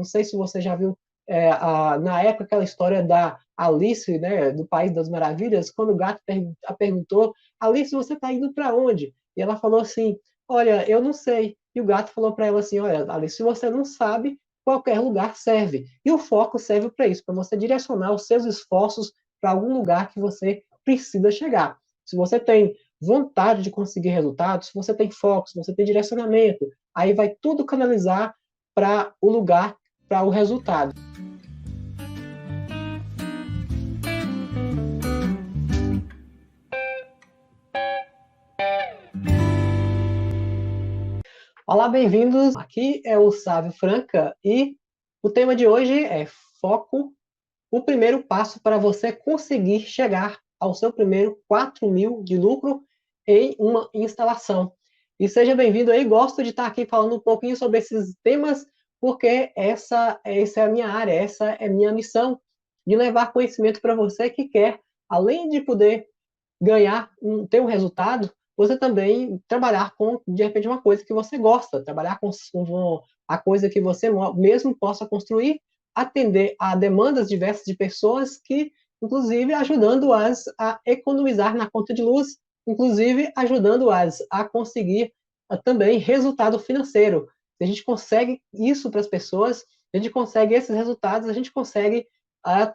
Não sei se você já viu na época aquela história da Alice, né, do País das Maravilhas, quando o gato a perguntou: Alice, você está indo para onde? E ela falou assim: olha, eu não sei. E o gato falou para ela assim: olha, Alice, se você não sabe, qualquer lugar serve. E o foco serve para isso, para você direcionar os seus esforços para algum lugar que você precisa chegar. Se você tem vontade de conseguir resultados, se você tem foco, se você tem direcionamento, aí vai tudo canalizar para o lugar, para o resultado. Olá, bem-vindos. Aqui é o Sávio Franca e o tema de hoje é foco, o primeiro passo para você conseguir chegar ao seu primeiro 4.000 de lucro em uma instalação. E seja bem-vindo aí, gosto de estar aqui falando um pouquinho sobre esses temas, porque essa é a minha área, essa é a minha missão, de levar conhecimento para você que quer, além de poder ter um resultado, você também trabalhar com, de repente, uma coisa que você gosta, trabalhar com a coisa que você mesmo possa construir, atender a demandas diversas de pessoas que, inclusive, ajudando-as a economizar na conta de luz, inclusive ajudando-as a conseguir também resultado financeiro. Se a gente consegue isso para as pessoas, a gente consegue esses resultados, a gente consegue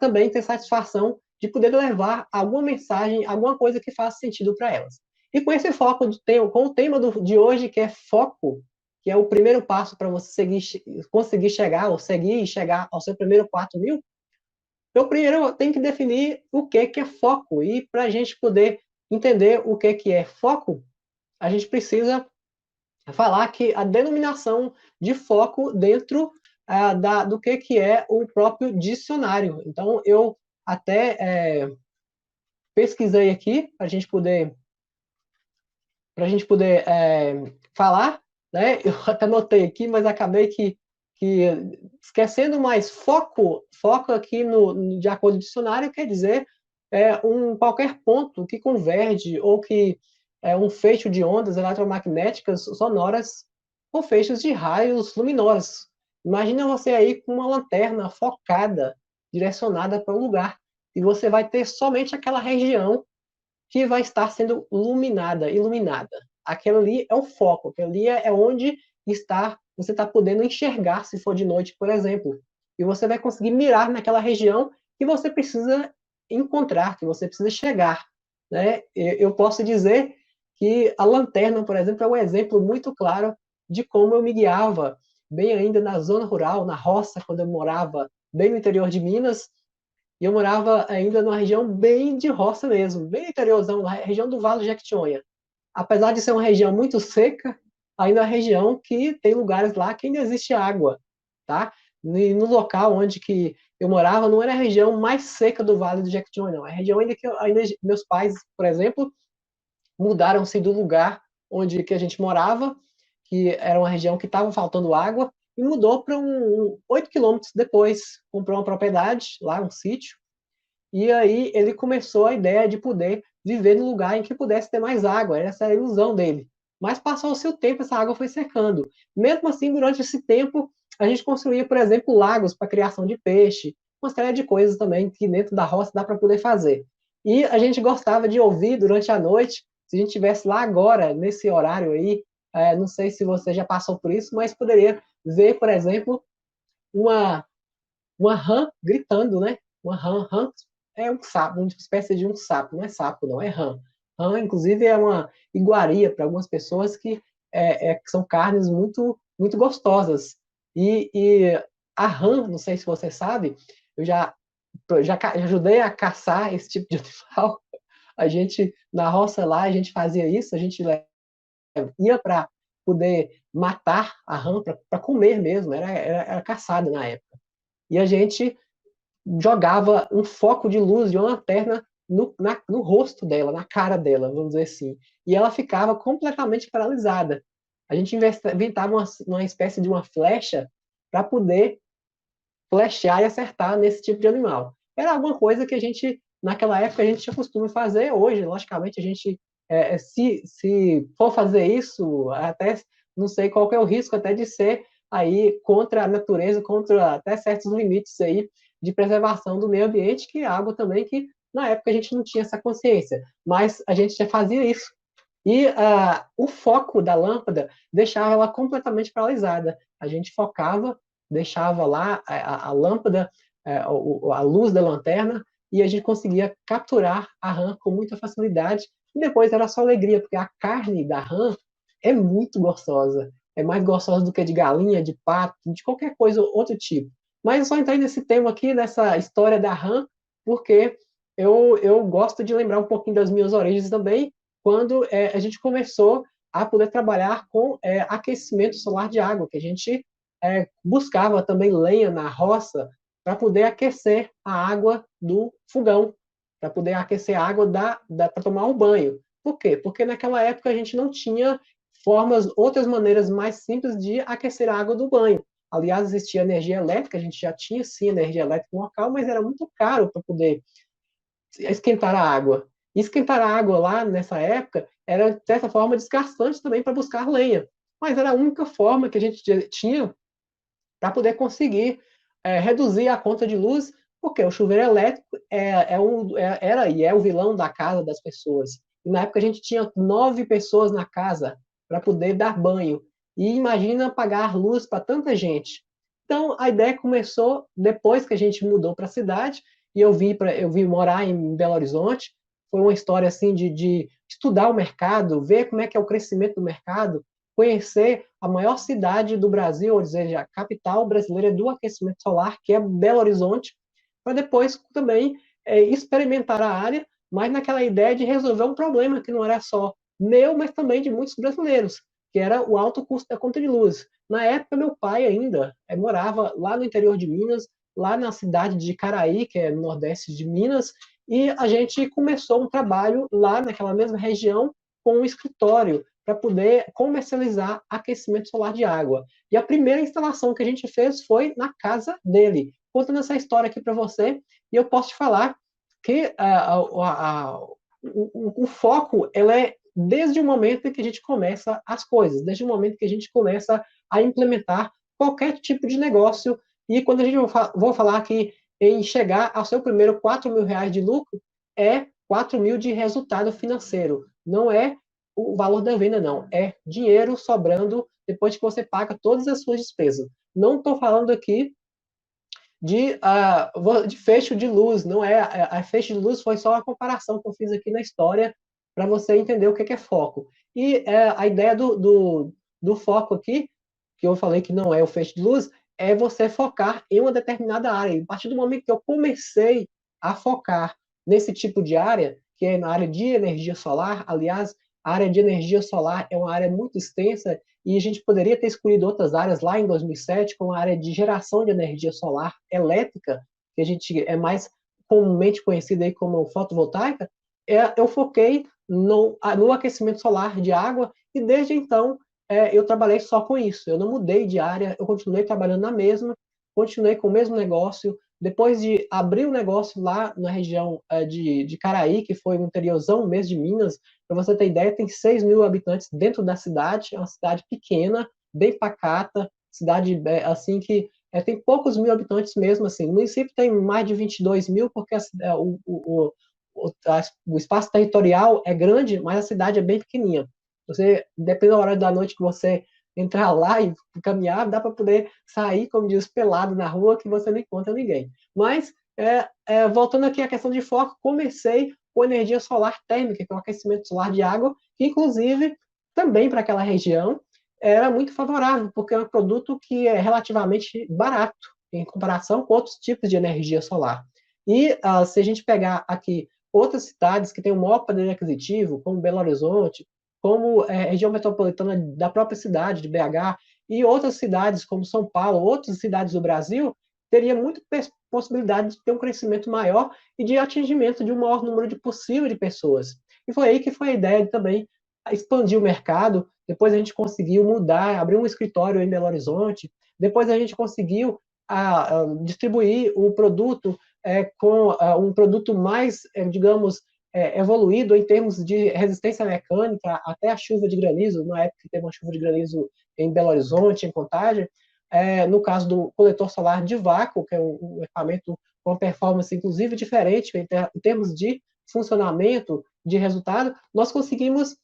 também ter satisfação de poder levar alguma mensagem, alguma coisa que faça sentido para elas. E com esse foco, com o tema de hoje, que é foco, que é o primeiro passo para você conseguir chegar, ou seguir e chegar ao seu primeiro 4.000, eu primeiro tenho que definir o que é foco. E para a gente poder entender o que é foco, a gente precisa falar que a denominação de foco dentro do que é o próprio dicionário. Então, eu até pesquisei aqui para a gente poder falar, né? Eu até notei aqui, mas acabei que esquecendo, mais foco aqui de acordo com o dicionário quer dizer qualquer ponto que converge ou que é um feixe de ondas eletromagnéticas sonoras ou feixes de raios luminosos. Imagina você aí com uma lanterna focada, direcionada para um lugar, e você vai ter somente aquela região que vai estar sendo iluminada. Aquilo ali é o foco, aquilo ali é onde você está podendo enxergar, se for de noite, por exemplo. E você vai conseguir mirar naquela região que você precisa encontrar, que você precisa chegar. Né? Eu posso dizer que a lanterna, por exemplo, é um exemplo muito claro de como eu me guiava bem ainda na zona rural, na roça, quando eu morava bem no interior de Minas, e eu morava ainda numa região bem de roça mesmo, bem interiorzão, na região do Vale do Jequitinhonha. Apesar de ser uma região muito seca, ainda é uma região que tem lugares lá que ainda existe água, tá? E no local onde que eu morava não era a região mais seca do Vale do Jequitinhonha, não. É a região ainda que meus pais, por exemplo, mudaram-se do lugar onde que a gente morava, que era uma região que estava faltando água, e mudou para 8 quilômetros depois. Comprou uma propriedade lá, um sítio, e aí ele começou a ideia de poder viver num lugar em que pudesse ter mais água. Essa era a ilusão dele. Mas passou-se o tempo, essa água foi secando. Mesmo assim, durante esse tempo, a gente construía, por exemplo, lagos para criação de peixe, uma série de coisas também que dentro da roça dá para poder fazer. E a gente gostava de ouvir durante a noite, se a gente estivesse lá agora, nesse horário aí, não sei se você já passou por isso, mas poderia ver, por exemplo, uma, uma rã gritando, né? Uma rã é um sapo, uma espécie de um sapo, não é sapo, não, é rã. Rã, inclusive, é uma iguaria para algumas pessoas que são carnes muito, muito gostosas. E a rã, não sei se você sabe, eu já ajudei a caçar esse tipo de animal. A gente, na roça lá, a gente fazia isso, a gente ia para poder matar a rã, para comer mesmo, era caçada na época. E a gente jogava um foco de luz de uma lanterna no rosto dela, na cara dela, vamos dizer assim. E ela ficava completamente paralisada. A gente inventava uma espécie de uma flecha para poder flechar e acertar nesse tipo de animal. Era alguma coisa que a gente, naquela época, a gente tinha costume fazer. Hoje, logicamente, a gente, se for fazer isso, até não sei qual que é o risco até de ser aí contra a natureza, contra até certos limites aí de preservação do meio ambiente, que é algo também que na época a gente não tinha essa consciência, mas a gente já fazia isso. E o foco da lâmpada deixava ela completamente paralisada. A gente focava, deixava lá a lâmpada, a luz da lanterna, e a gente conseguia capturar a rã com muita facilidade. E depois era só alegria, porque a carne da rã é muito gostosa. É mais gostosa do que de galinha, de pato, de qualquer coisa, outro tipo. Mas eu só entrei nesse tema aqui, nessa história da rã, porque eu gosto de lembrar um pouquinho das minhas origens também, quando a gente começou a poder trabalhar com aquecimento solar de água, que a gente buscava também lenha na roça para poder aquecer a água do fogão, para poder aquecer a água para tomar um banho. Por quê? Porque naquela época a gente não tinha outras maneiras mais simples de aquecer a água do banho. Aliás, existia energia elétrica, a gente já tinha sim energia elétrica no local, mas era muito caro para poder esquentar a água. E esquentar a água lá nessa época era, de certa forma, desgastante também para buscar lenha. Mas era a única forma que a gente tinha para poder conseguir reduzir a conta de luz, porque o chuveiro elétrico era e é o vilão da casa das pessoas. E na época a gente tinha 9 pessoas na casa para poder dar banho. E imagina pagar luz para tanta gente. Então a ideia começou depois que a gente mudou para a cidade e eu vim morar em Belo Horizonte. Foi uma história assim de estudar o mercado, ver como é que é o crescimento do mercado, conhecer a maior cidade do Brasil, ou seja, a capital brasileira do aquecimento solar, que é Belo Horizonte, para depois também experimentar a área, mas naquela ideia de resolver um problema que não era só meu, mas também de muitos brasileiros, que era o alto custo da conta de luz. Na época, meu pai ainda morava lá no interior de Minas, lá na cidade de Caraí, que é no nordeste de Minas, e a gente começou um trabalho lá naquela mesma região com um escritório para poder comercializar aquecimento solar de água. E a primeira instalação que a gente fez foi na casa dele. Contando essa história aqui para você, e eu posso te falar que o foco ela é desde o momento em que a gente começa as coisas, desde o momento que a gente começa a implementar qualquer tipo de negócio. E quando a gente vou falar aqui em chegar ao seu primeiro R$ 4.000 de lucro, é 4.000 de resultado financeiro. Não é o valor da venda, não. É dinheiro sobrando depois que você paga todas as suas despesas. Não estou falando aqui de fecho de luz, não é? A fecho de luz foi só uma comparação que eu fiz aqui na história para você entender o que é foco. E a ideia do foco aqui, que eu falei que não é o fecho de luz, é você focar em uma determinada área. E a partir do momento que eu comecei a focar nesse tipo de área, que é na área de energia solar, aliás, a área de energia solar é uma área muito extensa e a gente poderia ter escolhido outras áreas lá em 2007, como a área de geração de energia solar elétrica, que a gente é mais comumente conhecida aí como fotovoltaica. Eu foquei no aquecimento solar de água e desde então eu trabalhei só com isso. Eu não mudei de área, eu continuei trabalhando na mesma, continuei com o mesmo negócio. Depois de abrir o um negócio lá na região de Caraí, que foi no interiorzão mesmo de Minas, para você ter ideia, tem 6.000 habitantes dentro da cidade, é uma cidade pequena, bem pacata, cidade assim que tem poucos mil habitantes mesmo assim. O município tem mais de 22.000, porque o espaço territorial é grande, mas a cidade é bem pequenininha. Você, depende da hora da noite que você entrar lá e caminhar, dá para poder sair, como diz, pelado na rua, que você não encontra ninguém. Mas, voltando aqui à questão de foco, comecei com energia solar térmica, que é o aquecimento solar de água, que, inclusive, também para aquela região, era muito favorável, porque é um produto que é relativamente barato, em comparação com outros tipos de energia solar. E se a gente pegar aqui outras cidades que têm um maior poder aquisitivo, como Belo Horizonte, como região metropolitana da própria cidade, de BH, e outras cidades como São Paulo, outras cidades do Brasil, teria muita possibilidade de ter um crescimento maior e de atingimento de um maior número de possível de pessoas. E foi aí que foi a ideia de também expandir o mercado. Depois a gente conseguiu mudar, abrir um escritório em Belo Horizonte. Depois a gente conseguiu distribuir o produto com um produto mais, digamos, evoluído em termos de resistência mecânica até a chuva de granizo, na época que teve uma chuva de granizo em Belo Horizonte, em Contagem, no caso do coletor solar de vácuo, que é um equipamento com performance, inclusive, diferente em termos de funcionamento, de resultado, nós conseguimos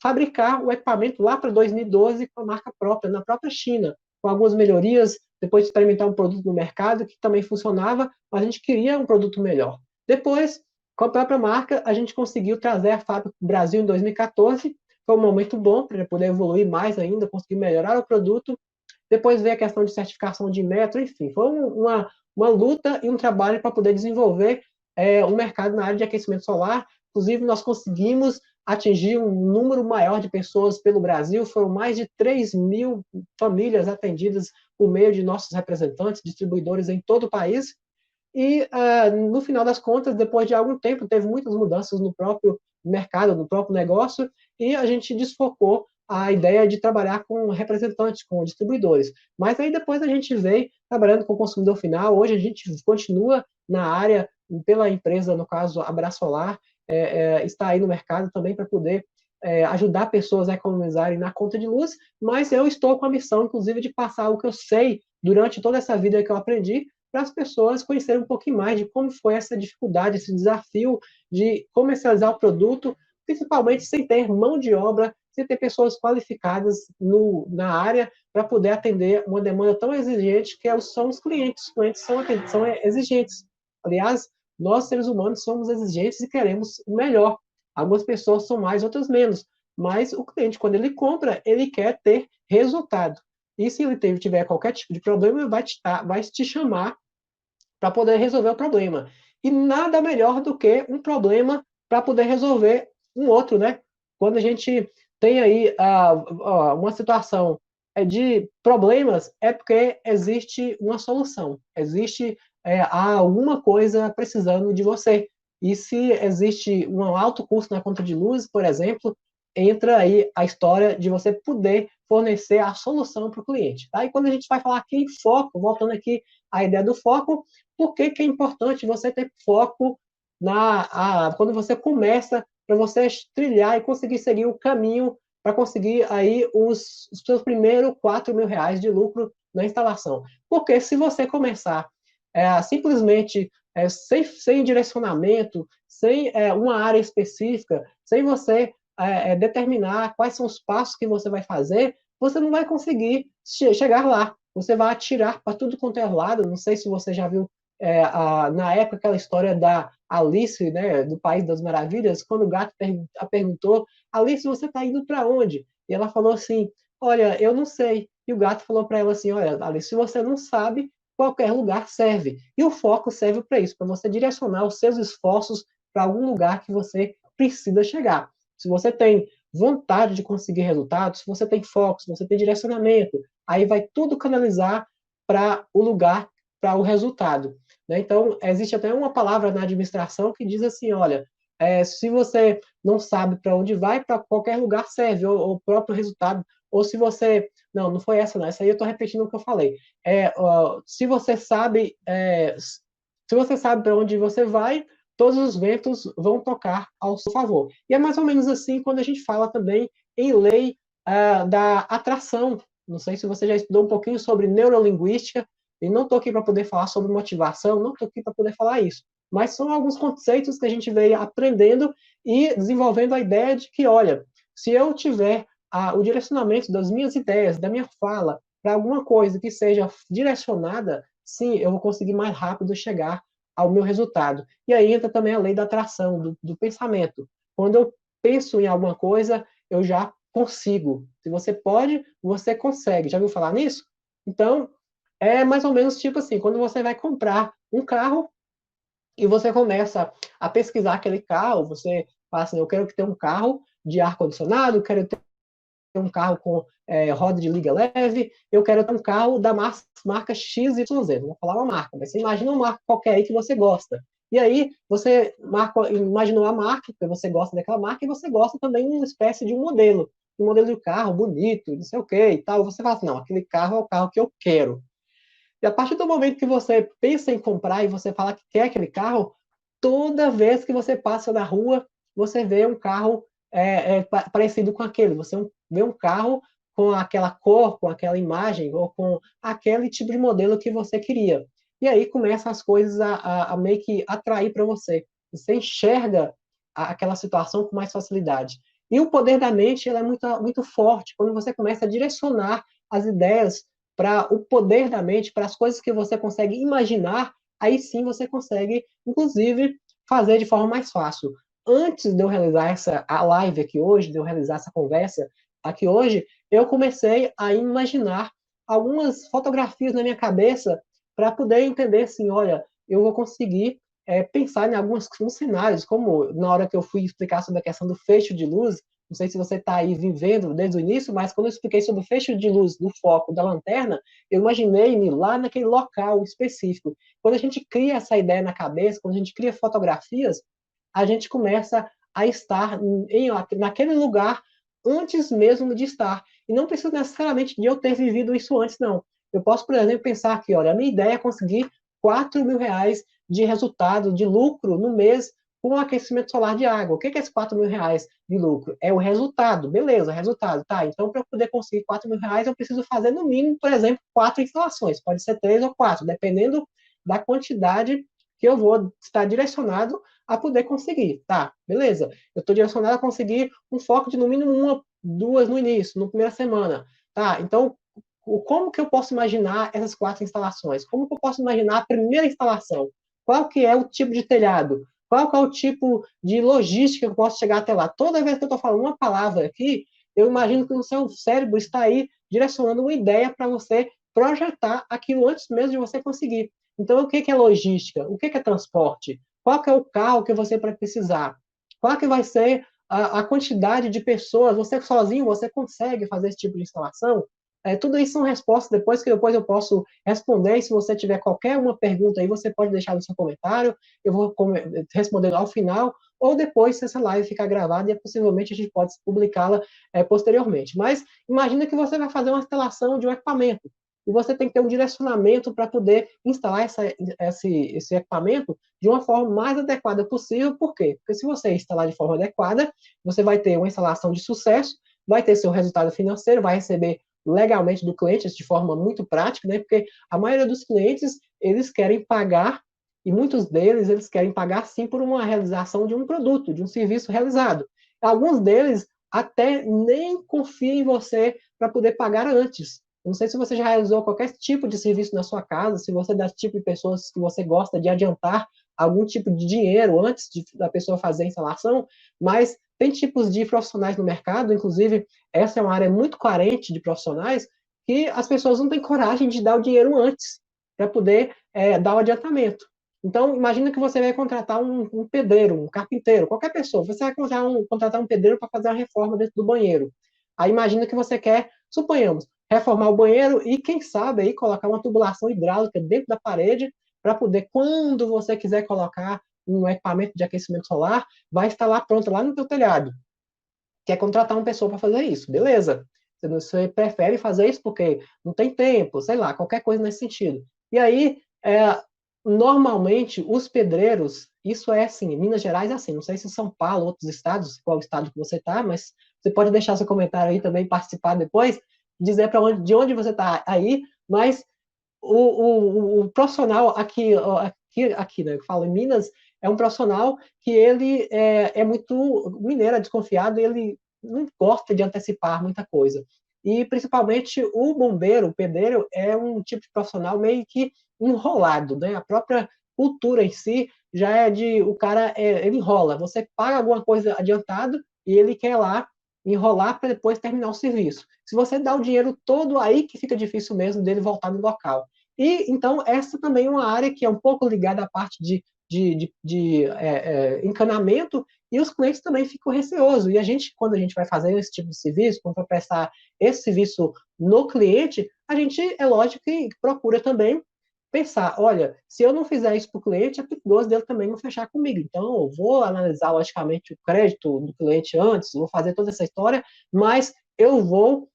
fabricar o equipamento lá para 2012 com a marca própria, na própria China, com algumas melhorias, depois de experimentar um produto no mercado que também funcionava, mas a gente queria um produto melhor. Depois, com a própria marca, a gente conseguiu trazer a fábrica para o Brasil em 2014, foi um momento bom para poder evoluir mais ainda, conseguir melhorar o produto. Depois veio a questão de certificação de metro, enfim, foi uma luta e um trabalho para poder desenvolver um mercado na área de aquecimento solar. Inclusive, nós conseguimos atingir um número maior de pessoas pelo Brasil, foram mais de 3.000 famílias atendidas por meio de nossos representantes, distribuidores em todo o país, e, no final das contas, depois de algum tempo, teve muitas mudanças no próprio mercado, no próprio negócio, e a gente desfocou a ideia de trabalhar com representantes, com distribuidores. Mas aí depois a gente veio trabalhando com o consumidor final. Hoje a gente continua na área, pela empresa, no caso, a Solar, está aí no mercado também para poder ajudar pessoas a economizarem na conta de luz, mas eu estou com a missão, inclusive, de passar o que eu sei durante toda essa vida que eu aprendi para as pessoas conhecerem um pouquinho mais de como foi essa dificuldade, esse desafio de comercializar o produto, principalmente sem ter mão de obra, sem ter pessoas qualificadas na área para poder atender uma demanda tão exigente que são os clientes. Os clientes são exigentes. Aliás, nós, seres humanos, somos exigentes e queremos o melhor. Algumas pessoas são mais, outras menos. Mas o cliente, quando ele compra, ele quer ter resultado. E se ele tiver qualquer tipo de problema, ele vai te chamar para poder resolver o problema. E nada melhor do que um problema para poder resolver um outro, né? Quando a gente tem aí uma situação de problemas, é porque existe uma solução, existe alguma coisa precisando de você. E se existe um alto custo na conta de luz, por exemplo, entra aí a história de você poder fornecer a solução para o cliente. Tá? E quando a gente vai falar aqui em foco, voltando aqui à ideia do foco, por que é importante você ter foco quando você começa, para você trilhar e conseguir seguir o caminho para conseguir aí os seus primeiros 4 mil reais de lucro na instalação. Porque se você começar simplesmente sem direcionamento, sem uma área específica, sem você determinar quais são os passos que você vai fazer, você não vai conseguir chegar lá. Você vai atirar para tudo quanto é lado. Não sei se você já viu na época aquela história da Alice, né, do País das Maravilhas, quando o gato perguntou: Alice, você está indo para onde? E ela falou assim: olha, eu não sei. E o gato falou para ela assim: olha, Alice, se você não sabe, qualquer lugar serve. E o foco serve para isso, para você direcionar os seus esforços para algum lugar que você precisa chegar. Se você tem vontade de conseguir resultados, se você tem foco, se você tem direcionamento, aí vai tudo canalizar para o lugar, para o resultado. Né? Então, existe até uma palavra na administração que diz assim, olha, se você não sabe para onde vai, para qualquer lugar serve, ou o próprio resultado, ou se você... Não foi essa não, essa aí eu estou repetindo o que eu falei. Se você sabe para onde você vai, todos os ventos vão tocar ao seu favor. E é mais ou menos assim quando a gente fala também em lei da atração. Não sei se você já estudou um pouquinho sobre neurolinguística, e não estou aqui para poder falar sobre motivação, não estou aqui para poder falar isso. Mas são alguns conceitos que a gente veio aprendendo e desenvolvendo a ideia de que, olha, se eu tiver o direcionamento das minhas ideias, da minha fala, para alguma coisa que seja direcionada, sim, eu vou conseguir mais rápido chegar ao meu resultado. E aí entra também a lei da atração, do pensamento. Quando eu penso em alguma coisa, eu já consigo. Se você pode, você consegue. Já viu falar nisso? Então, é mais ou menos tipo assim, quando você vai comprar um carro e você começa a pesquisar aquele carro, você fala assim, eu quero ter um carro de ar-condicionado, quero ter um carro com roda de liga leve, eu quero ter um carro da marca XYZ, não vou falar uma marca, mas você imagina uma marca qualquer aí que você gosta. E aí, você imaginou a marca, porque você gosta daquela marca, e você gosta também de uma espécie de um modelo de carro bonito, não sei o que e tal. Você fala assim, não, aquele carro é o carro que eu quero. E a partir do momento que você pensa em comprar e você fala que quer aquele carro, toda vez que você passa na rua, você vê um carro parecido com aquele. Você vê um carro com aquela cor, com aquela imagem, ou com aquele tipo de modelo que você queria. E aí começam as coisas a meio que atrair para você. Você enxerga aquela situação com mais facilidade. E o poder da mente ela é muito forte quando você começa a direcionar as ideias para o poder da mente, para as coisas que você consegue imaginar, aí sim você consegue, inclusive, fazer de forma mais fácil. Antes de eu realizar a live aqui hoje, de eu realizar essa conversa aqui hoje, eu comecei a imaginar algumas fotografias na minha cabeça para poder entender assim, olha, eu vou conseguir pensar em alguns cenários, como na hora que eu fui explicar sobre a questão do fecho de luz, não sei se você está aí vivendo desde o início, mas quando eu expliquei sobre o fecho de luz do foco da lanterna, eu imaginei-me lá naquele local específico. Quando a gente cria essa ideia na cabeça, quando a gente cria fotografias, a gente começa a estar naquele lugar antes mesmo de estar. E não precisa necessariamente de eu ter vivido isso antes, não. Eu posso, por exemplo, pensar aqui, olha, a minha ideia é conseguir R$ 4.000 de resultado, de lucro no mês com o aquecimento solar de água. O que é esses R$ 4.000 de lucro? É o resultado, beleza, resultado, tá. Então, para eu poder conseguir R$ 4.000, eu preciso fazer no mínimo, por exemplo, 4 instalações. Pode ser 3 ou 4, dependendo da quantidade que eu vou estar direcionado a poder conseguir. Tá, beleza. Eu estou direcionado a conseguir um foco de no mínimo 1, 2 no início, na primeira semana. Tá, então, como que eu posso imaginar essas 4 instalações? Como que eu posso imaginar a primeira instalação? Qual que é o tipo de telhado? Qual que é o tipo de logística que eu posso chegar até lá? Toda vez que eu estou falando uma palavra aqui, eu imagino que o seu cérebro está aí direcionando uma ideia para você projetar aquilo antes mesmo de você conseguir. Então, o que é logística? O que é transporte? Qual que é o carro que você vai precisar? Qual que vai ser a quantidade de pessoas? Você sozinho, você consegue fazer esse tipo de instalação? Tudo isso são respostas depois eu posso responder. E se você tiver qualquer uma pergunta aí, você pode deixar no seu comentário. Eu vou responder ao final, ou depois, se essa live ficar gravada, e possivelmente a gente pode publicá-la posteriormente. Mas imagina que você vai fazer uma instalação de um equipamento e você tem que ter um direcionamento para poder instalar esse equipamento de uma forma mais adequada possível. Por quê? Porque se você instalar de forma adequada, você vai ter uma instalação de sucesso, vai ter seu resultado financeiro, vai receber legalmente do cliente de forma muito prática, né? Porque a maioria dos clientes, eles querem pagar, e muitos deles, eles querem pagar sim por uma realização de um produto, de um serviço realizado. Alguns deles até nem confiam em você para poder pagar antes. Não sei se você já realizou qualquer tipo de serviço na sua casa, se você é das tipo de pessoas que você gosta de adiantar algum tipo de dinheiro antes da pessoa fazer a instalação, mas tem tipos de profissionais no mercado, inclusive essa é uma área muito carente de profissionais, que as pessoas não têm coragem de dar o dinheiro antes, para poder dar o adiantamento. Então, imagina que você vai contratar um pedreiro, um carpinteiro, qualquer pessoa. Você vai contratar um pedreiro para fazer uma reforma dentro do banheiro. Aí imagina que você quer, suponhamos, reformar o banheiro e, quem sabe, aí colocar uma tubulação hidráulica dentro da parede para poder, quando você quiser colocar um equipamento de aquecimento solar, vai estar lá pronto, lá no teu telhado. Quer contratar uma pessoa para fazer isso, beleza. Você prefere fazer isso porque não tem tempo, sei lá, qualquer coisa nesse sentido. E aí, normalmente, os pedreiros, isso é assim, Minas Gerais é assim, não sei se São Paulo, outros estados, qual estado que você está, mas você pode deixar seu comentário aí também, participar depois, dizer de onde você está aí, mas o profissional aqui, né, eu falo em Minas, é um profissional que ele é muito mineiro, é desconfiado, e ele não gosta de antecipar muita coisa. E, principalmente, o bombeiro, o pedreiro, é um tipo de profissional meio que enrolado, né? A própria cultura em si já é de... O cara, ele enrola. Você paga alguma coisa adiantado e ele quer lá enrolar para depois terminar o serviço. Se você dá o dinheiro todo, aí que fica difícil mesmo dele voltar no local. E, então, essa também é uma área que é um pouco ligada à parte de encanamento, e os clientes também ficam receosos. E a gente, quando a gente vai fazer esse tipo de serviço, quando vai prestar esse serviço no cliente, a gente, é lógico que procura também pensar, olha, se eu não fizer isso para o cliente, é perigoso dele também não fechar comigo. Então, eu vou analisar, logicamente, o crédito do cliente antes, vou fazer toda essa história, mas eu vou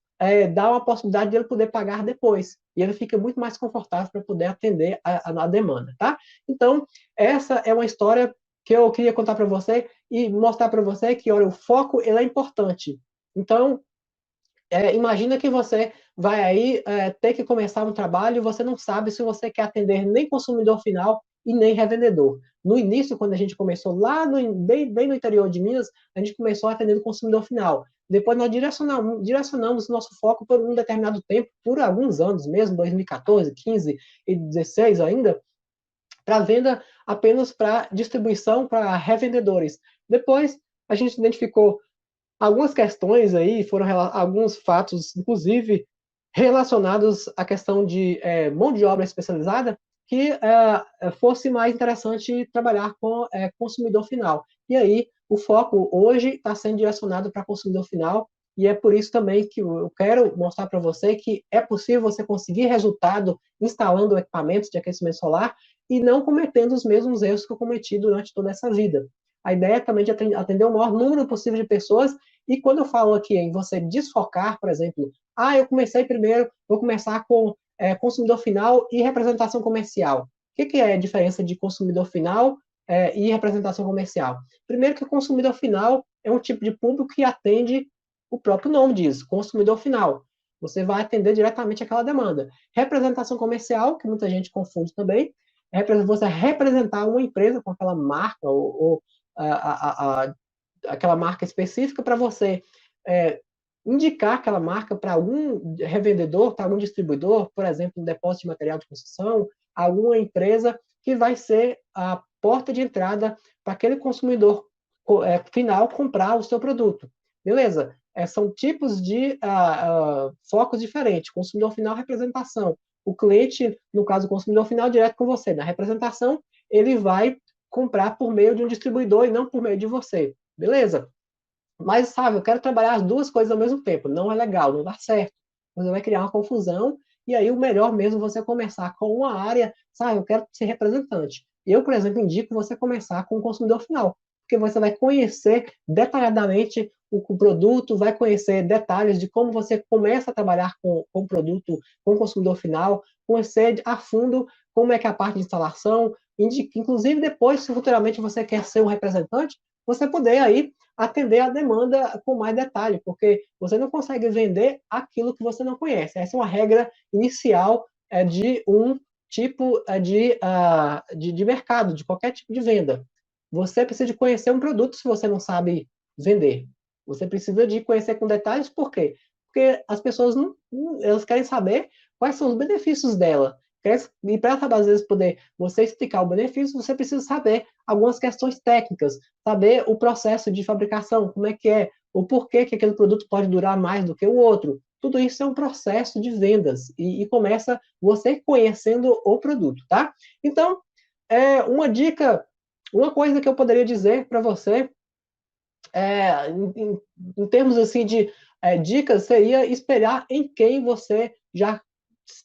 dar uma possibilidade dele poder pagar depois. E ele fica muito mais confortável para poder atender a demanda, tá? Então, essa é uma história que eu queria contar para você e mostrar para você que, olha, o foco ele é importante. Então, imagina que você vai aí ter que começar um trabalho e você não sabe se você quer atender nem consumidor final e nem revendedor. No início, quando a gente começou lá bem no interior de Minas, a gente começou atendendo consumidor final. Depois nós direcionamos nosso foco por um determinado tempo, por alguns anos mesmo, 2014, 15 e 16 ainda, para venda apenas para distribuição para revendedores. Depois a gente identificou algumas questões aí, foram alguns fatos, inclusive relacionados à questão de mão de obra especializada, que fosse mais interessante trabalhar com consumidor final. E aí, o foco hoje está sendo direcionado para consumidor final, e é por isso também que eu quero mostrar para você que é possível você conseguir resultado instalando equipamentos de aquecimento solar e não cometendo os mesmos erros que eu cometi durante toda essa vida. A ideia é também de atender o maior número possível de pessoas, e quando eu falo aqui em você desfocar, por exemplo, eu comecei primeiro, vou começar com consumidor final e representação comercial. O que é a diferença de consumidor final e representação comercial? Primeiro que o consumidor final é um tipo de público que atende, o próprio nome diz, consumidor final. Você vai atender diretamente aquela demanda. Representação comercial, que muita gente confunde também, é você representar uma empresa com aquela marca ou aquela marca específica para você indicar aquela marca para algum revendedor, para algum distribuidor, por exemplo, um depósito de material de construção, alguma empresa que vai ser a porta de entrada para aquele consumidor final comprar o seu produto. Beleza? São tipos de focos diferentes. Consumidor final, representação. O cliente, no caso, o consumidor final, direto com você. Na representação, ele vai comprar por meio de um distribuidor e não por meio de você. Beleza? Mas, sabe, eu quero trabalhar as duas coisas ao mesmo tempo. Não é legal, não dá certo. Você vai criar uma confusão, e aí o melhor mesmo é você começar com uma área, sabe, eu quero ser representante. Eu, por exemplo, indico você começar com o consumidor final, porque você vai conhecer detalhadamente o produto, vai conhecer detalhes de como você começa a trabalhar com o produto, com o consumidor final, conhecer a fundo como é que é a parte de instalação, inclusive depois, se futuramente você quer ser um representante, você poder aí atender a demanda com mais detalhe, porque você não consegue vender aquilo que você não conhece. Essa é uma regra inicial de um tipo de mercado, de qualquer tipo de venda. Você precisa de conhecer um produto se você não sabe vender. Você precisa de conhecer com detalhes, por quê? Porque as pessoas elas querem saber quais são os benefícios dela. E para, às vezes, poder você explicar o benefício, você precisa saber algumas questões técnicas, saber o processo de fabricação, como é, o porquê que aquele produto pode durar mais do que o outro. Tudo isso é um processo de vendas e começa você conhecendo o produto, tá? Então, uma dica, uma coisa que eu poderia dizer para você, em termos assim de dicas, seria espelhar em quem você já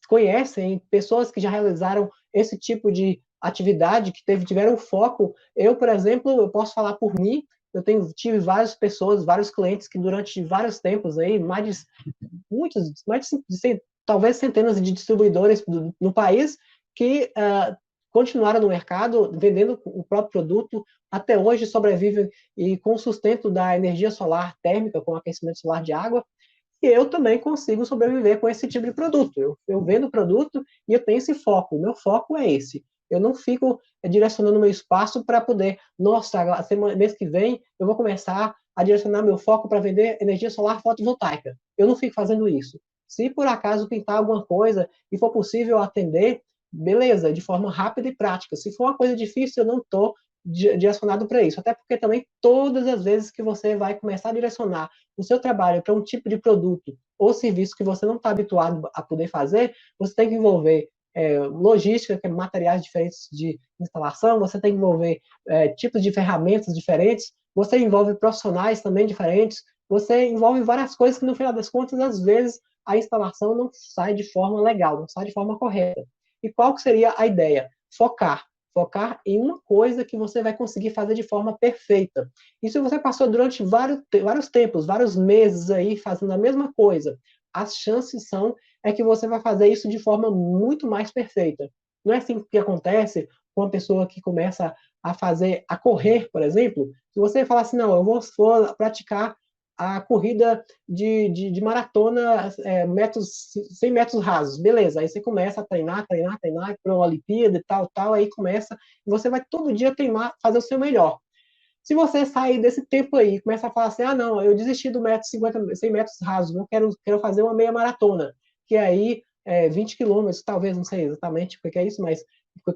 conhece, em pessoas que já realizaram esse tipo de atividade, que tiveram foco. Eu, por exemplo, eu posso falar por mim, tive várias pessoas, vários clientes que durante vários tempos aí, talvez centenas de distribuidores no país que continuaram no mercado vendendo o próprio produto, até hoje sobrevivem e com o sustento da energia solar térmica, com aquecimento solar de água, e eu também consigo sobreviver com esse tipo de produto. Eu vendo o produto e eu tenho esse foco. O meu foco é esse. Eu não fico direcionando meu espaço para poder, nossa, mês que vem eu vou começar a direcionar meu foco para vender energia solar fotovoltaica. Eu não fico fazendo isso. Se por acaso pintar alguma coisa e for possível atender, beleza, de forma rápida e prática. Se for uma coisa difícil, eu não estou direcionado para isso. Até porque também todas as vezes que você vai começar a direcionar o seu trabalho para um tipo de produto ou serviço que você não está habituado a poder fazer, você tem que envolver logística, que é materiais diferentes de instalação, você tem que envolver tipos de ferramentas diferentes, você envolve profissionais também diferentes, você envolve várias coisas que, no final das contas, às vezes, a instalação não sai de forma legal, não sai de forma correta. E qual que seria a ideia? Focar em uma coisa que você vai conseguir fazer de forma perfeita. E se você passou durante vários tempos, vários meses aí fazendo a mesma coisa, as chances são que você vai fazer isso de forma muito mais perfeita. Não é assim que acontece com uma pessoa que começa a correr, por exemplo. Se você falar assim, não, eu vou praticar a corrida de maratona, 100 metros rasos, beleza, aí você começa a treinar para uma Olimpíada e tal, aí começa, e você vai todo dia treinar, fazer o seu melhor. Se você sair desse tempo aí e começar a falar assim, não, eu desisti do 100 metros rasos, não quero fazer uma meia maratona, que aí 20 quilômetros, talvez, não sei exatamente o que é isso, mas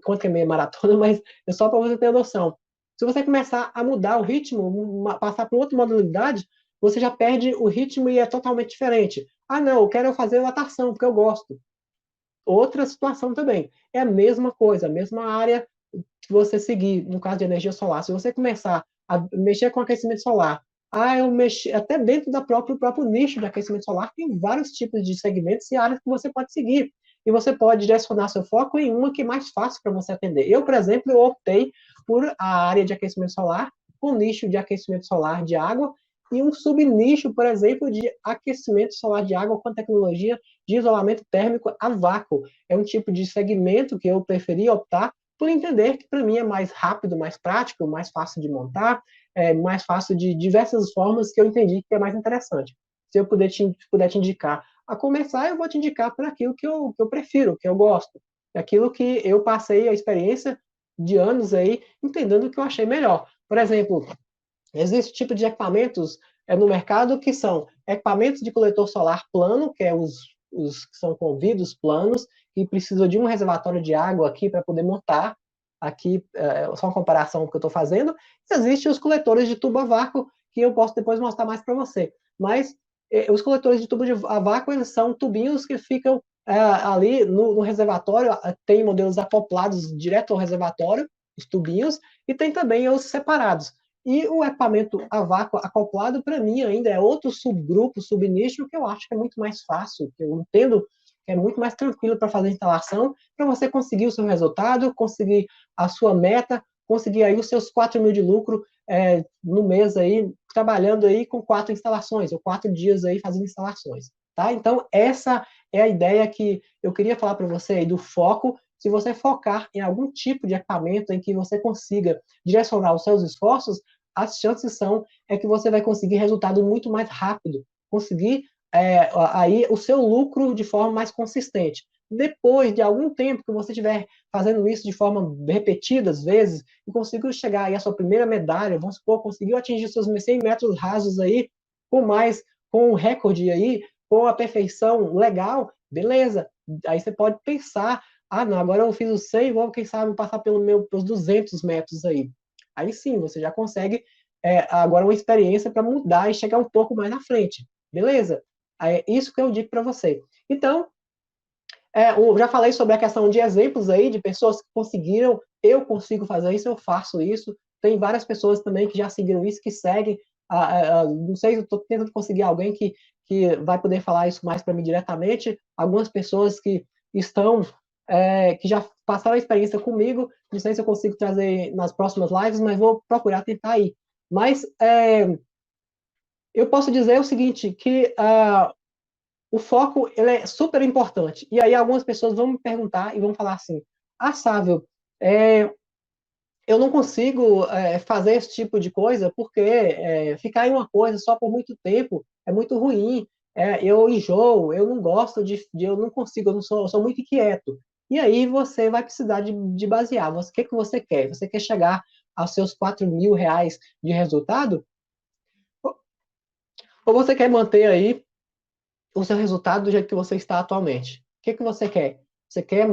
quanto que é meia maratona, mas é só para você ter noção. Se você começar a mudar o ritmo, passar para outra modalidade, você já perde o ritmo e é totalmente diferente. Não, eu quero fazer natação, porque eu gosto. Outra situação também. É a mesma coisa, a mesma área que você seguir, no caso de energia solar. Se você começar a mexer com aquecimento solar, eu mexi até dentro do próprio nicho de aquecimento solar, tem vários tipos de segmentos e áreas que você pode seguir. E você pode direcionar seu foco em uma que é mais fácil para você atender. Eu, por exemplo, eu optei por a área de aquecimento solar, um nicho de aquecimento solar de água e um subnicho, por exemplo, de aquecimento solar de água com tecnologia de isolamento térmico a vácuo. É um tipo de segmento que eu preferi optar por entender que para mim é mais rápido, mais prático, mais fácil de montar, mais fácil de diversas formas que eu entendi que é mais interessante. Se eu puder te indicar a começar, eu vou te indicar por aquilo que eu prefiro, que eu gosto, aquilo que eu passei a experiência de anos aí entendendo o que eu achei melhor. Por exemplo, existe tipo de equipamentos no mercado que são equipamentos de coletor solar plano, que é os que são com vidros planos, e precisa de um reservatório de água aqui para poder montar. Aqui, só uma comparação que eu estou fazendo. Existem os coletores de tubo a vácuo, que eu posso depois mostrar mais para você. Mas os coletores de tubo a vácuo, eles são tubinhos que ficam ali no reservatório. Tem modelos acoplados direto ao reservatório, os tubinhos, e tem também os separados. E o equipamento a vácuo acoplado, para mim, ainda é outro subgrupo, subnicho, que eu acho que é muito mais fácil, que eu entendo que é muito mais tranquilo para fazer a instalação, para você conseguir o seu resultado, conseguir a sua meta, conseguir aí os seus 4 mil de lucro no mês aí, trabalhando aí com 4 instalações, ou 4 dias aí fazendo instalações. Tá? Então, essa é a ideia que eu queria falar para você aí do foco. Se você focar em algum tipo de equipamento em que você consiga direcionar os seus esforços, as chances são que você vai conseguir resultado muito mais rápido, conseguir aí o seu lucro de forma mais consistente. Depois de algum tempo que você estiver fazendo isso de forma repetida, às vezes, e conseguiu chegar aí à sua primeira medalha, vamos supor, conseguiu atingir seus 100 metros rasos aí, com um recorde aí, com a perfeição legal, beleza. Aí você pode pensar, não, agora eu fiz o 100, vou, quem sabe, passar pelos 200 metros aí. Aí sim, você já consegue agora uma experiência para mudar e chegar um pouco mais na frente. Beleza? É isso que eu digo para você. Então, eu já falei sobre a questão de exemplos aí, de pessoas que conseguiram, eu consigo fazer isso, eu faço isso. Tem várias pessoas também que já seguiram isso, que seguem. Não sei, eu estou tentando conseguir alguém que vai poder falar isso mais para mim diretamente. Algumas pessoas que estão, que já passaram a experiência comigo, não sei se eu consigo trazer nas próximas lives, mas vou procurar tentar aí. Mas eu posso dizer o seguinte, que o foco ele é super importante. E aí algumas pessoas vão me perguntar e vão falar assim, Sávio, eu não consigo fazer esse tipo de coisa porque ficar em uma coisa só por muito tempo é muito ruim. Eu enjoo, eu não gosto eu não consigo, eu sou muito inquieto. E aí você vai precisar de basear. O que você quer? Você quer chegar aos seus 4 mil reais de resultado? Ou você quer manter aí o seu resultado do jeito que você está atualmente? O que você quer? Você quer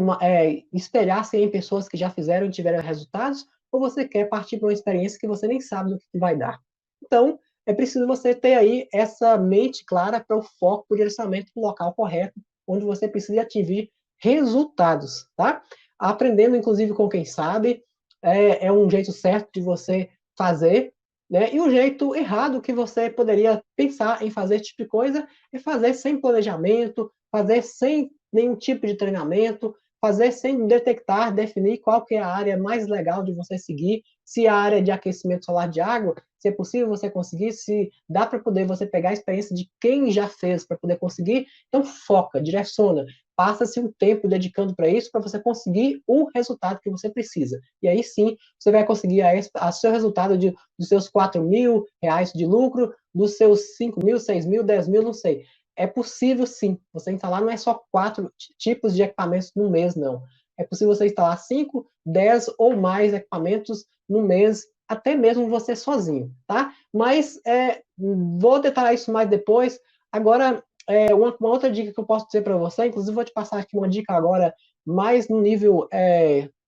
espelhar-se em pessoas que já fizeram e tiveram resultados? Ou você quer partir para uma experiência que você nem sabe do que vai dar? Então, é preciso você ter aí essa mente clara para o foco, para o direcionamento para o local correto, onde você precisa atingir resultados, tá? Aprendendo, inclusive, com quem sabe, um jeito certo de você fazer, né? E o jeito errado que você poderia pensar em fazer esse tipo de coisa é fazer sem planejamento, fazer sem nenhum tipo de treinamento, fazer sem detectar, definir qual que é a área mais legal de você seguir, se a área de aquecimento solar de água, se é possível você conseguir, se dá para poder você pegar a experiência de quem já fez para poder conseguir. Então foca, direciona, passa-se um tempo dedicando para isso, para você conseguir o resultado que você precisa. E aí sim, você vai conseguir a seu resultado dos seus R$ 4.000 de lucro, dos seus 5.000, 6.000, 10.000, não sei. É possível sim. Você instalar não é só 4 tipos de equipamentos no mês, não. É possível você instalar 5, 10 ou mais equipamentos no mês, até mesmo você sozinho, tá? Mas vou detalhar isso mais depois. Agora, uma outra dica que eu posso dizer para você, inclusive vou te passar aqui uma dica agora mais no nível,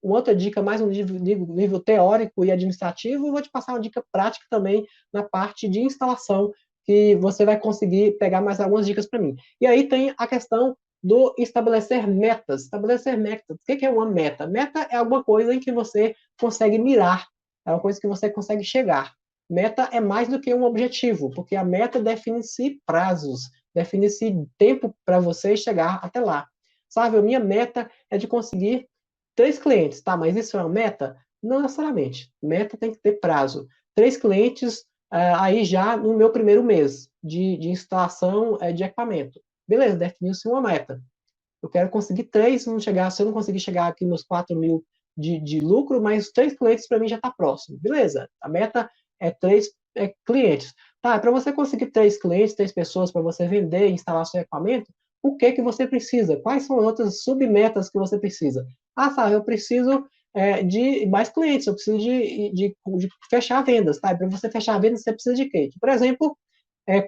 uma outra dica mais no nível teórico e administrativo, e vou te passar uma dica prática também na parte de instalação, que você vai conseguir pegar mais algumas dicas para mim. E aí tem a questão do estabelecer metas. Estabelecer metas. O que é uma meta? Meta é alguma coisa em que você consegue mirar, é uma coisa que você consegue chegar. Meta é mais do que um objetivo, porque a meta define-se prazos, define-se tempo para você chegar até lá. Sabe, a minha meta é de conseguir 3 clientes, tá? Mas isso é uma meta? Não necessariamente. Meta tem que ter prazo. 3 clientes aí já no meu primeiro mês de instalação de equipamento. Beleza, definiu-se uma meta. Eu quero conseguir 3, se eu não conseguir chegar aqui nos 4.000 de lucro, mas 3 clientes para mim já está próximo. Beleza, a meta é 3 clientes. Tá, para você conseguir 3 clientes, 3 pessoas para você vender e instalar seu equipamento, o que que você precisa? Quais são as outras submetas que você precisa? Ah, sabe, eu preciso de mais clientes, eu preciso de fechar vendas, tá? Para você fechar vendas, você precisa de quê? Por exemplo,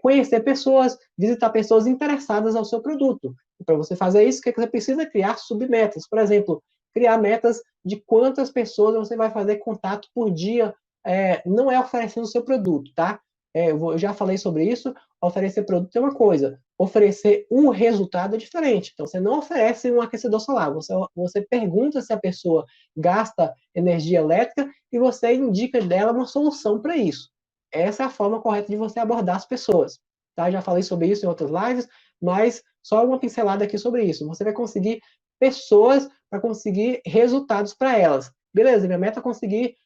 conhecer pessoas, visitar pessoas interessadas ao seu produto. Para você fazer isso, o que você precisa? Criar submetas. Por exemplo, criar metas de quantas pessoas você vai fazer contato por dia, não é oferecendo o seu produto, tá? Eu já falei sobre isso, oferecer produto é uma coisa, oferecer um resultado é diferente. Então, você não oferece um aquecedor solar, você pergunta se a pessoa gasta energia elétrica e você indica dela uma solução para isso. Essa é a forma correta de você abordar as pessoas. Tá? Já falei sobre isso em outras lives, mas só uma pincelada aqui sobre isso. Você vai conseguir pessoas para conseguir resultados para elas. Beleza, minha meta é conseguir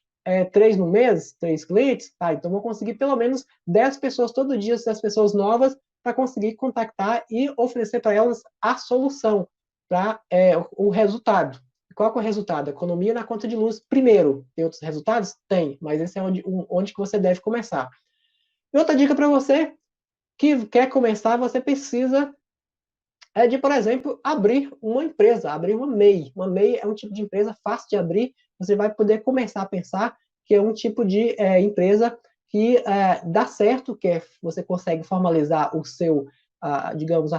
3 no mês, 3 clientes, tá? Então vou conseguir pelo menos 10 pessoas todo dia, 10 pessoas novas, para conseguir contactar e oferecer para elas a solução para o resultado. Qual é o resultado? Economia na conta de luz. Primeiro, tem outros resultados? Tem, mas esse é onde que você deve começar. E outra dica para você que quer começar, você precisa de, por exemplo, abrir uma empresa, abrir uma MEI. Uma MEI é um tipo de empresa fácil de abrir, você vai poder começar a pensar que é um tipo de empresa que dá certo, que você consegue formalizar o seu, digamos,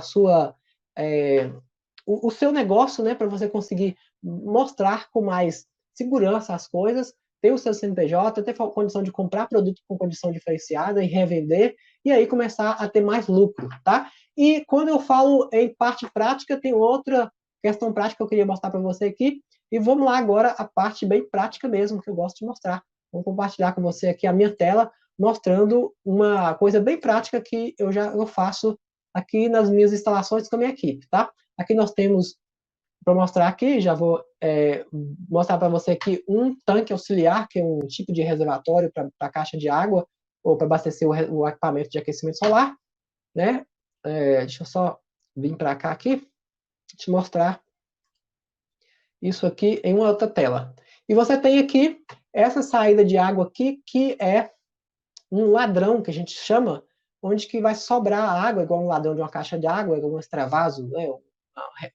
o seu negócio, né, para você conseguir mostrar com mais segurança as coisas, ter o seu CNPJ, ter condição de comprar produto com condição diferenciada e revender, e aí começar a ter mais lucro, tá? E quando eu falo em parte prática, tem outra questão prática que eu queria mostrar para você aqui, e vamos lá agora a parte bem prática mesmo, que eu gosto de mostrar. Vou compartilhar com você aqui a minha tela, mostrando uma coisa bem prática que eu faço aqui nas minhas instalações com a minha equipe, tá? Aqui nós temos, para mostrar aqui, já vou mostrar para você aqui um tanque auxiliar, que é um tipo de reservatório para a caixa de água, ou para abastecer o equipamento de aquecimento solar, né? Deixa eu só vir para cá aqui, te mostrar isso aqui em uma outra tela. E você tem aqui essa saída de água aqui, que é um ladrão, que a gente chama, onde que vai sobrar água, igual um ladrão de uma caixa de água, igual um extravaso, né?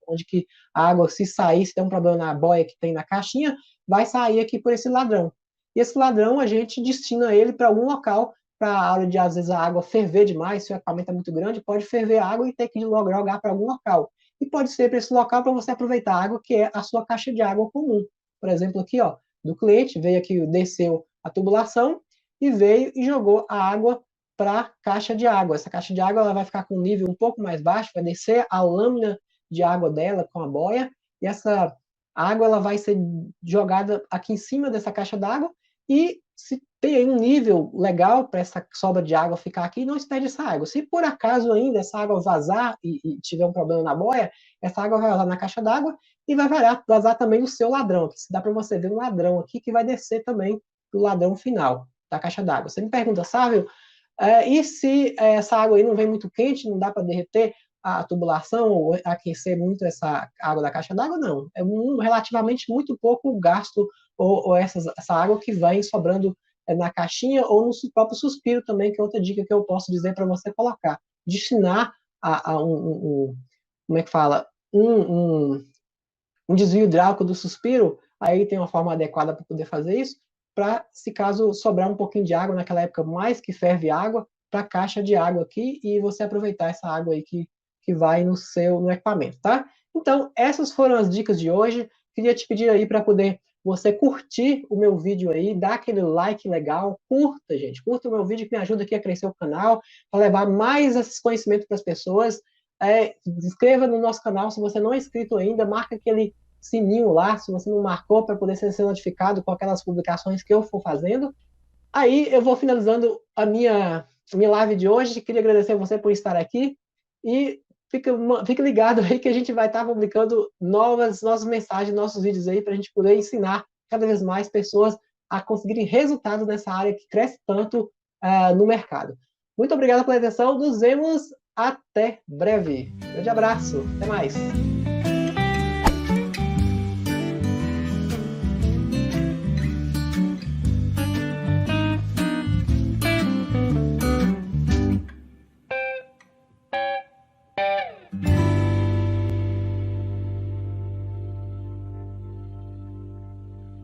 Onde que a água, se sair, se tem um problema na boia que tem na caixinha, vai sair aqui por esse ladrão. E esse ladrão, a gente destina ele para algum local, para a hora de, às vezes, a água ferver demais, se o equipamento é muito grande, pode ferver a água e ter que jogar para algum local. E pode ser para esse local para você aproveitar a água, que é a sua caixa de água comum. Por exemplo, aqui, ó, do cliente, veio aqui, desceu a tubulação e veio e jogou a água para a caixa de água. Essa caixa de água ela vai ficar com um nível um pouco mais baixo, vai descer a lâmina de água dela com a boia, e essa água ela vai ser jogada aqui em cima dessa caixa d'água, e se tem aí um nível legal para essa sobra de água ficar aqui, não expede essa água. Se por acaso ainda essa água vazar e tiver um problema na boia, essa água vai vazar na caixa d'água e vai vazar também o seu ladrão. Aqui, se dá para você ver um ladrão aqui que vai descer também para o ladrão final da caixa d'água. Você me pergunta, Sávio, e se essa água aí não vem muito quente, não dá para derreter a tubulação ou aquecer muito essa água da caixa d'água, não. É relativamente muito pouco gasto ou essa água que vai sobrando na caixinha ou no próprio suspiro também, que é outra dica que eu posso dizer para você colocar. Destinar a como é que fala? Um desvio hidráulico do suspiro, aí tem uma forma adequada para poder fazer isso, para, se caso sobrar um pouquinho de água, naquela época mais que ferve água, para a caixa de água aqui, e você aproveitar essa água aí que vai no equipamento, tá? Então, essas foram as dicas de hoje. Queria te pedir aí para poder você curtir o meu vídeo aí, dar aquele like legal, curta, gente, curta o meu vídeo que me ajuda aqui a crescer o canal, para levar mais esses conhecimentos para as pessoas. Se inscreva no nosso canal se você não é inscrito ainda, marca aquele sininho lá, se você não marcou, para poder ser notificado com aquelas publicações que eu for fazendo. Aí eu vou finalizando a minha live de hoje. Queria agradecer a você por estar aqui e fica ligado aí que a gente vai estar publicando nossas mensagens, nossos vídeos aí, para a gente poder ensinar cada vez mais pessoas a conseguirem resultados nessa área que cresce tanto no mercado. Muito obrigado pela atenção, nos vemos até breve. Grande abraço, até mais.